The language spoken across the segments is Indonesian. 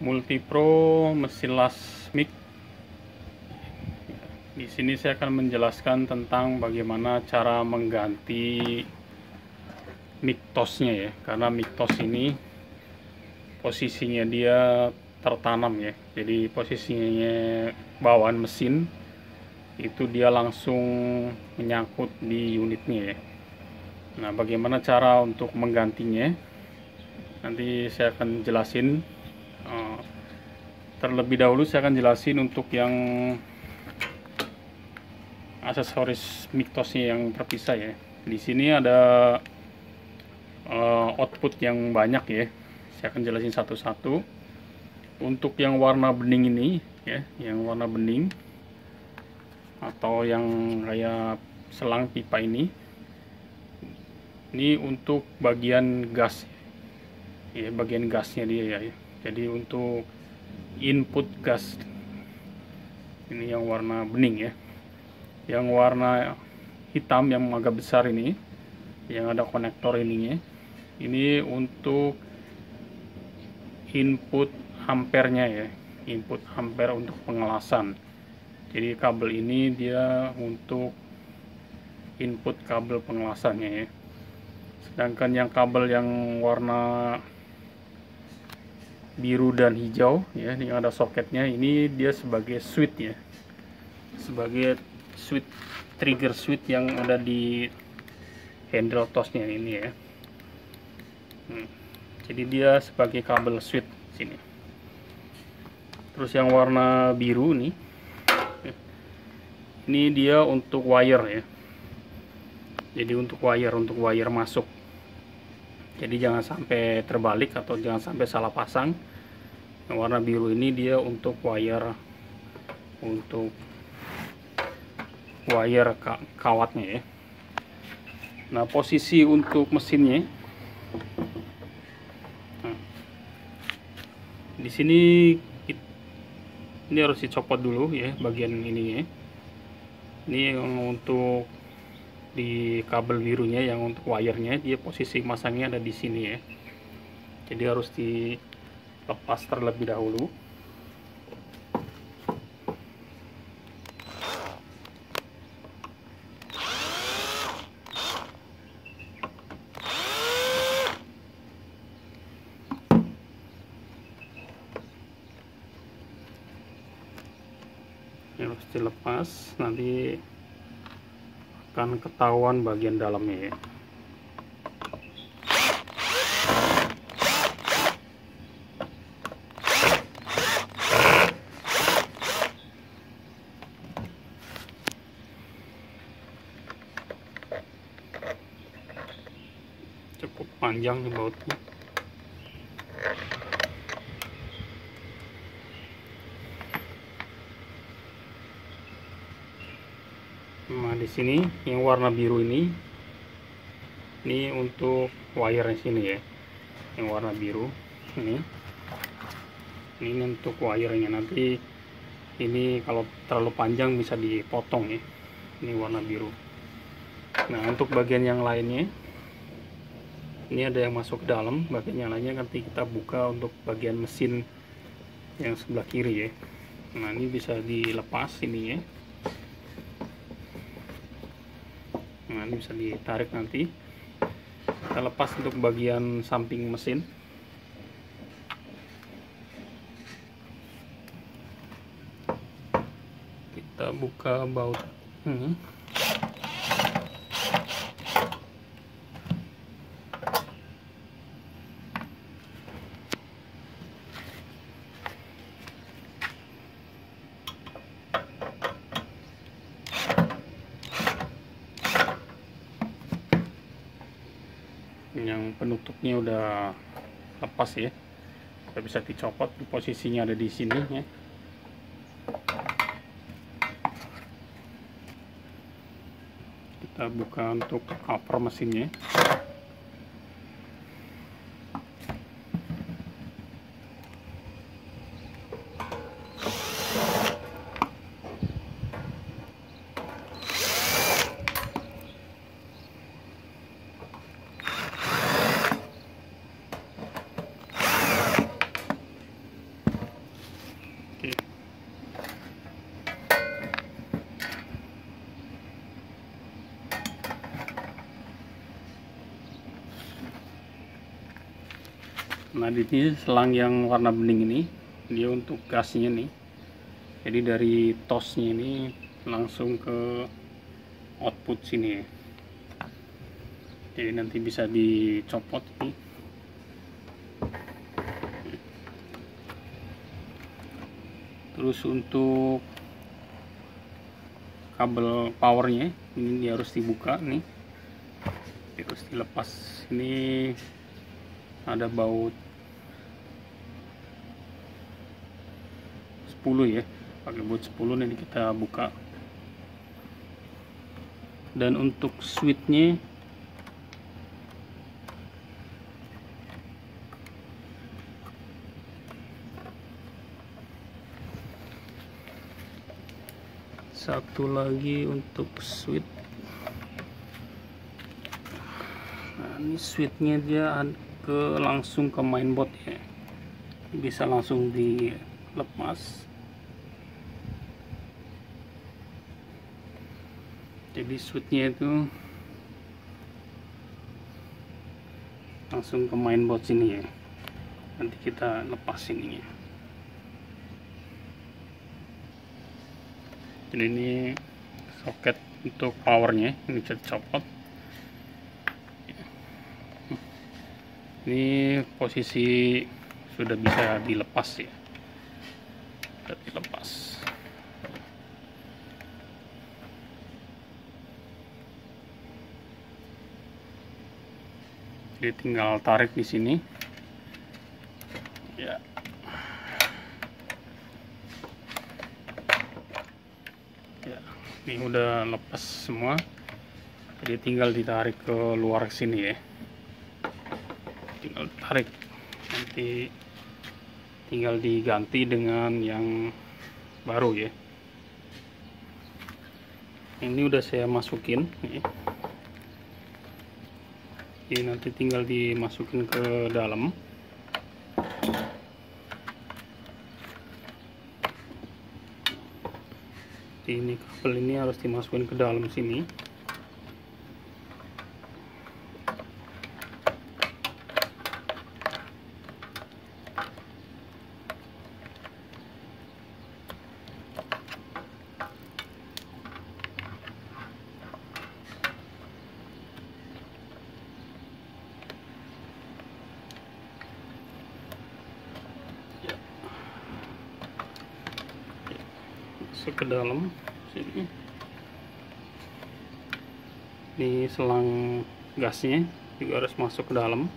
Multipro mesin las mic. Di sini saya akan menjelaskan tentang bagaimana cara mengganti mic tosnya ya, karena mic tos ini posisinya dia tertanam ya, jadi posisinya bawaan mesin itu dia langsung menyangkut di unitnya ya. Nah, bagaimana cara untuk menggantinya nanti saya akan jelasin. Terlebih dahulu saya akan jelasin untuk yang aksesoris mic tosnya yang terpisah ya. Di sini ada output yang banyak ya, saya akan jelasin satu-satu. Untuk yang warna bening ini ya, yang warna bening atau yang kayak selang pipa ini untuk bagian gas ya, bagian gasnya dia ya. Jadi untuk input gas ini yang warna bening ya. Yang warna hitam yang agak besar ini yang ada konektor ininya, ini untuk input ampernya ya, input ampere untuk pengelasan. Jadi kabel ini dia untuk input kabel pengelasannya ya. Sedangkan yang kabel yang warna biru dan hijau ya, yang ada soketnya, ini dia sebagai switch ya, sebagai switch, trigger switch yang ada di handle tosnya ini ya. Jadi dia sebagai kabel switch sini. Terus yang warna biru nih, ini dia untuk wire ya. Jadi untuk wire masuk. Jadi jangan sampai terbalik atau jangan sampai salah pasang. Yang warna biru ini dia untuk wire, untuk wire kawatnya ya. Nah, posisi untuk mesinnya, di sini ini harus dicopot dulu ya, bagian ini ya. Ini yang untuk di kabel birunya, yang untuk wirenya, dia posisi masangnya ada di sini ya. Jadi harus dilepas terlebih dahulu. Ini harus dilepas, nanti akan ketahuan bagian dalamnya ya. Cukup panjang nih bautnya. Nah, di sini yang warna biru ini untuk wire sini ya. Yang warna biru ini untuk wirenya. Nanti ini kalau terlalu panjang bisa dipotong ya. Ini warna biru. Nah, untuk bagian yang lainnya, ini ada yang masuk ke dalam. Bagian yang lainnya nanti kita buka untuk bagian mesin yang sebelah kiri ya. Nah, ini bisa dilepas ininya. Nah, ini bisa ditarik nanti. Kita lepas untuk bagian samping mesin. Kita buka baut ini. Yang penutupnya udah lepas ya, kita bisa dicopot. Posisinya ada di sini ya. Kita buka untuk cover mesinnya. Nah, di sini selang yang warna bening ini dia untuk gasnya nih. Jadi dari tosnya ini langsung ke output sini ya. Jadi nanti bisa dicopot nih. Terus untuk kabel powernya ini harus dibuka nih, terus dilepas. Ini ada baut 10 ya, pakai baut 10 nih kita buka. Dan untuk switchnya satu lagi untuk switch. Nah, ini switchnya dia langsung ke mainboard ya, bisa langsung dilepas. Jadi switchnya itu langsung ke mainboard sini ya, nanti kita lepas ininya. Jadi ini soket untuk powernya, ini bisa dicopot. Ini posisi sudah bisa dilepas ya, sudah dilepas. Jadi tinggal tarik di sini ya. Ya, ini udah lepas semua, jadi tinggal ditarik ke luar sini ya, tinggal tarik, nanti tinggal diganti dengan yang baru ya. Ini udah saya masukin nih. Jadi nanti tinggal dimasukin ke dalam. Ini kabel ini harus dimasukin ke dalam sini. Masuk ke dalam sini. Ini selang gasnya juga harus masuk ke dalam.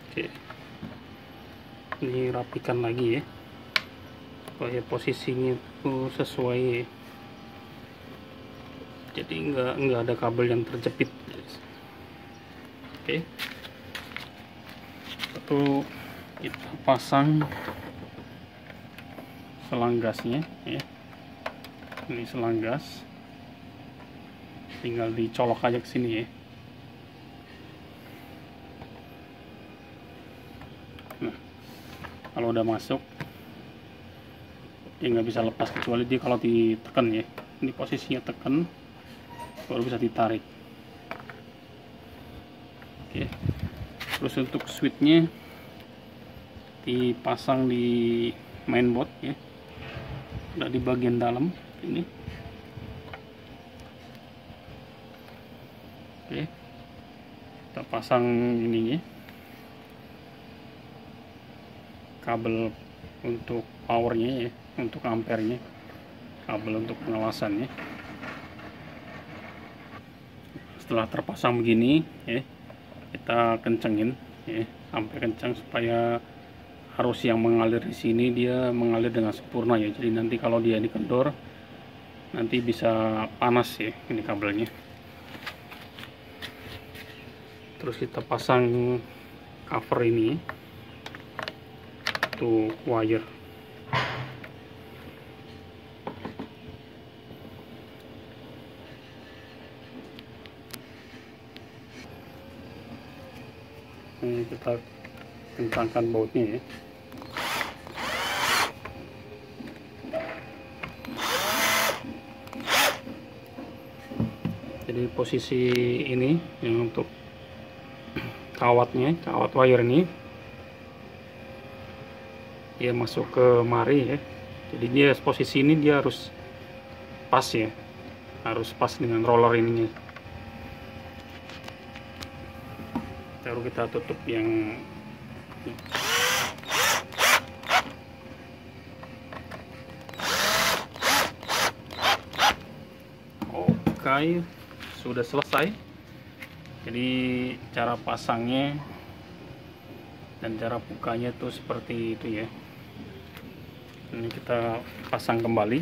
Oke, ini rapikan lagi ya, supaya posisinya itu sesuai, jadi nggak ada kabel yang terjepit. Oke, satu kita pasang selang gasnya ya. Ini selang gas, tinggal dicolok aja ke sini ya. Nah, kalau udah masuk dia nggak bisa lepas, kecuali dia kalau ditekan ya. Ini posisinya tekan baru bisa ditarik. Oke, terus untuk switchnya dipasang di mainboard ya, udah di bagian dalam ini. Oke, kita pasang ininya, kabel untuk powernya ya, untuk ampernya, kabel untuk pengawasannya. Setelah terpasang begini ya, kita kencengin ya, sampai kencang supaya arus yang mengalir di sini dia mengalir dengan sempurna ya. Jadi nanti kalau dia dikendor nanti bisa panas ya ini kabelnya. Terus kita pasang cover ini untuk wire. Ini kita kencangkan bautnya ya. Jadi posisi ini yang untuk kawatnya, kawat wire ini dia masuk ke mari ya. Jadi dia posisi ini dia harus pas ya, harus pas dengan roller ininya. Baru kita tutup yang oke, sudah selesai. Jadi cara pasangnya dan cara bukanya tuh seperti itu ya. Ini kita pasang kembali.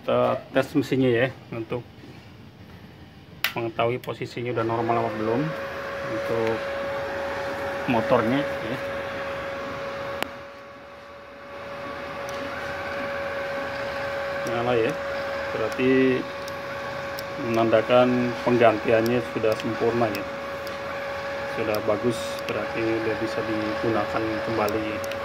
Kita tes mesinnya ya untuk mengetahui posisinya udah normal apa belum untuk motornya ya. Nyala ya, berarti menandakan penggantiannya sudah sempurna ya, sudah bagus, berarti udah bisa digunakan kembali.